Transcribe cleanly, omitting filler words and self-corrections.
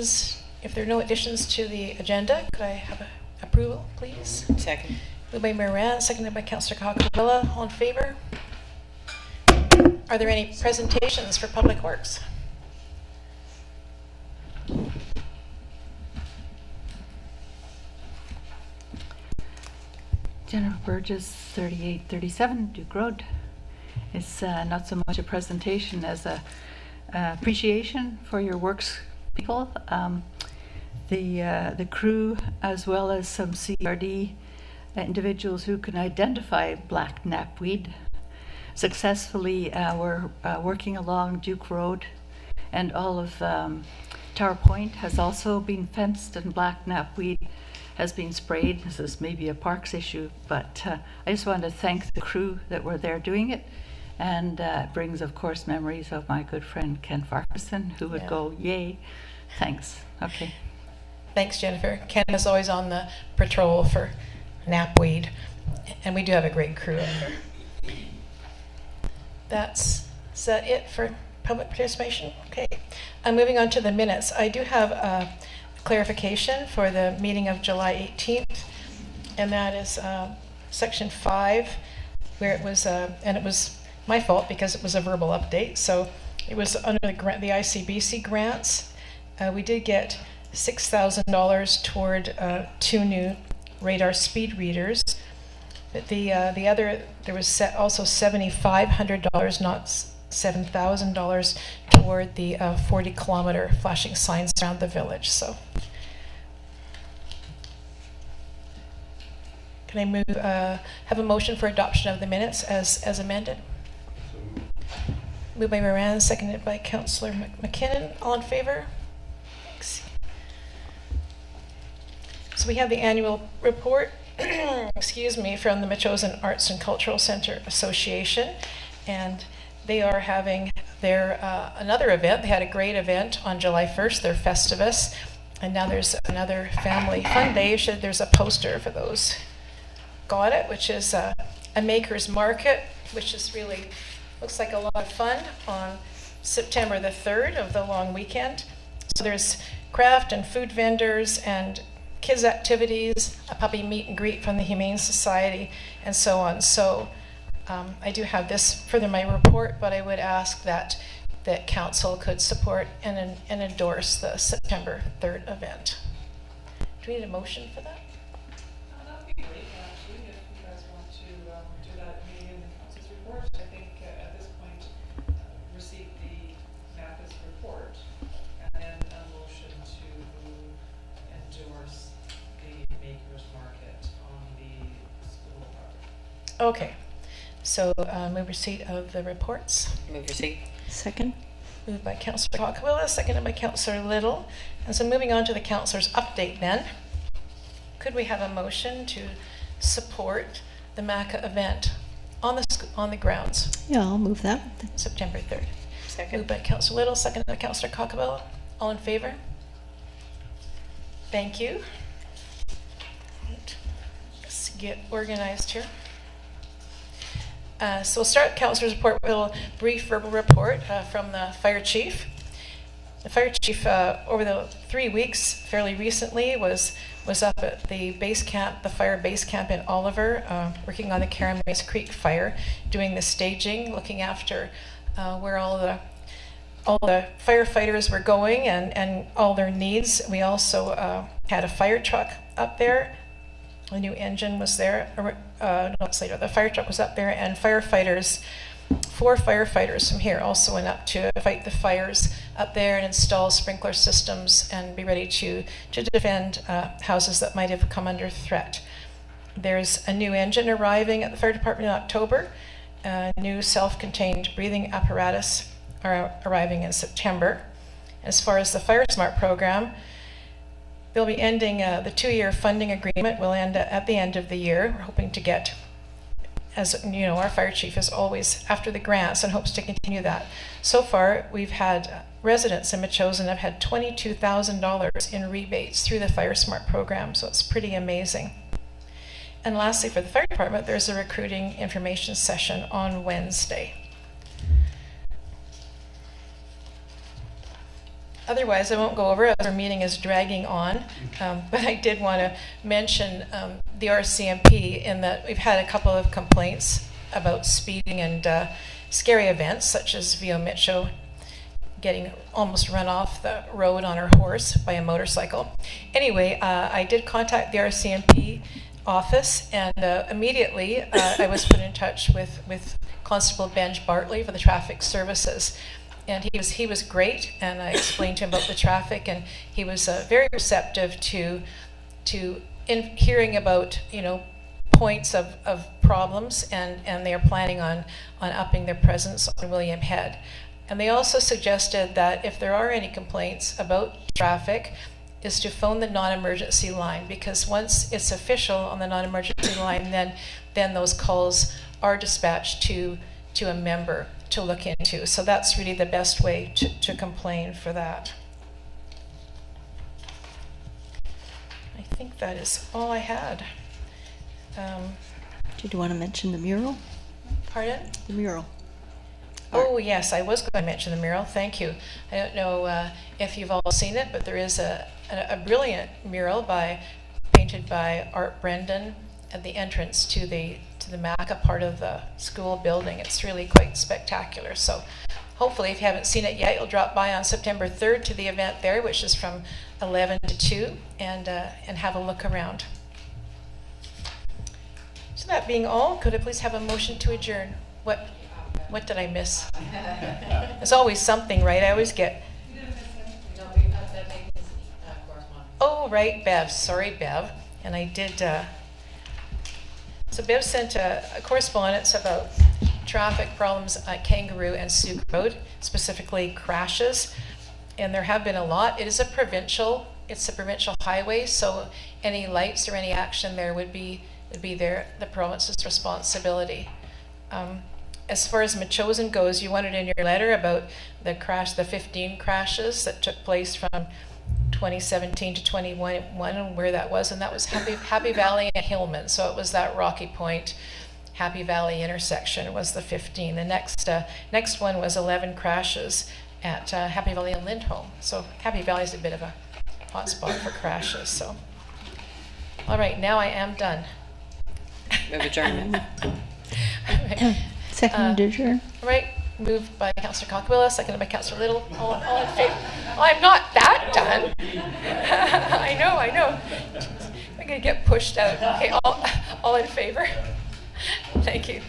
additions? If there are no additions to the agenda, could I have approval, please? Second. Moved by Moran, seconded by Councillor Cockabilla. All in favor? Are there any presentations for Public Works? General Burgess, 3837 Duke Road. It's not so much a presentation as a appreciation for your works, people. The crew, as well as some CRD individuals who can identify black knapweed, successfully were working along Duke Road, and all of Tower Point has also been fenced, and black knapweed has been sprayed. This is maybe a parks issue, but I just want to thank the crew that were there doing it, and it brings, of course, memories of my good friend Ken Farquharson, who would go, yay, thanks. Okay. Thanks, Jennifer. Ken is always on the patrol for knapweed, and we do have a great crew up there. Is that it for public participation? Okay. Moving on to the minutes. I do have a clarification for the meeting of July 18th, and that is section 5, where it was, and it was my fault because it was a verbal update. So it was under the ICBC grants. We did get $6,000 toward 2 new radar speed readers. But the other, there was also $7,500, not $7,000, toward the 40-kilometer flashing signs around the village. So, can I move? Have a motion for adoption of the minutes as amended? Moved by Moran, seconded by Councillor McKinnon. All in favor? Thanks. So we have the annual report, excuse me, from the Metchosin Arts and Cultural Centre Association, and they are having their another event. They had a great event on July 1st, their Festivus, and now there's another family fun day. There's a poster for those got it, which is a maker's market, which is really looks like a lot of fun on September the 3rd of the long weekend. So there's craft and food vendors and kids activities, a puppy meet and greet from the Humane Society, and so on. So I do have this further in my report, but I would ask that council could support and endorse the September 3rd event. Do we need a motion for that? That would be great, actually, if you guys want to do that maybe in the council's report. I think at this point, receive the MAPIS report, and then a motion to endorse the Makers Market on the school property. Okay. So move receipt of the reports. Move receipt. Second. Moved by Councillor Cockabilla, seconded by Councillor Little. And so moving on to the councillor's update then, could we have a motion to support the MACA event on the grounds? Yeah, I'll move that. September 3rd. Second. Moved by Councillor Little, seconded by Councillor Cockabilla. All in favor? Thank you. Right. Let's get organized here. So we'll start the councillor's report with a brief verbal report from the fire chief. The fire chief over the 3 weeks, fairly recently, was up at the base camp, the fire base camp in Oliver, working on the Caramaze Creek fire, doing the staging, looking after where all the firefighters were going and all their needs. We also had a fire truck up there. A new engine was there. The fire truck was up there, and 4 firefighters from here also went up to fight the fires up there and install sprinkler systems and be ready to defend houses that might have come under threat. There's a new engine arriving at the fire department in October. A new self-contained breathing apparatus are arriving in September. As far as the Fire Smart program, they'll be ending the 2-year funding agreement will end at the end of the year. We're hoping to get, as you know, our fire chief is always after the grants and hopes to continue that. So far, we've had residents in Metchosin have had $22,000 in rebates through the Fire Smart program, so it's pretty amazing. And lastly, for the fire department, there's a recruiting information session on Wednesday. Otherwise, I won't go over it. Our meeting is dragging on, but I did want to mention the RCMP in that we've had a couple of complaints about speeding and scary events, such as Vio Mitcho getting almost run off the road on her horse by a motorcycle. Anyway, I did contact the RCMP office, and immediately I was put in touch with Constable Benj Bartley for the traffic services. And he was great, and I explained to him about the traffic, and he was very receptive to hearing about, points of problems, and they are planning on upping their presence on William Head. And they also suggested that if there are any complaints about traffic, is to phone the non-emergency line, because once it's official on the non-emergency line, then those calls are dispatched to a member to look into. So that's really the best way to complain for that. I think that is all I had. Did you want to mention the mural? Pardon? The mural. Oh, yes, I was going to mention the mural. Thank you. I don't know if you've all seen it, but there is a brilliant mural painted by Art Brendan at the entrance to the Maca part of the school building. It's really quite spectacular. So hopefully, if you haven't seen it yet, you'll drop by on September 3rd to the event there, which is from 11 to 2, and have a look around. So that being all, could I please have a motion to adjourn? What did I miss? There's always something, right? I always get... Oh, right, Bev. Sorry, Bev. And I did... So Bev sent a correspondence about traffic problems at Kangaroo and Sooke Road, specifically crashes. And there have been a lot. It's a provincial highway, so any lights or any action there would be the province's responsibility. As far as Metchosin goes, you wanted in your letter about the 15 crashes that took place from 2017 to 21, and where that was, and that was Happy Valley and Hillman. So it was that Rocky Point, Happy Valley intersection was the 15. The next one was 11 crashes at Happy Valley and Lindholm. So Happy Valley is a bit of a hot spot for crashes. So, all right, now I am done. Move adjournment. Second adjourn. All right, moved by Councillor Cockabilla, seconded by Councillor Little. All in favor? Oh, I'm not that done. I know. I'm going to get pushed out. Okay, all in favor? Thank you.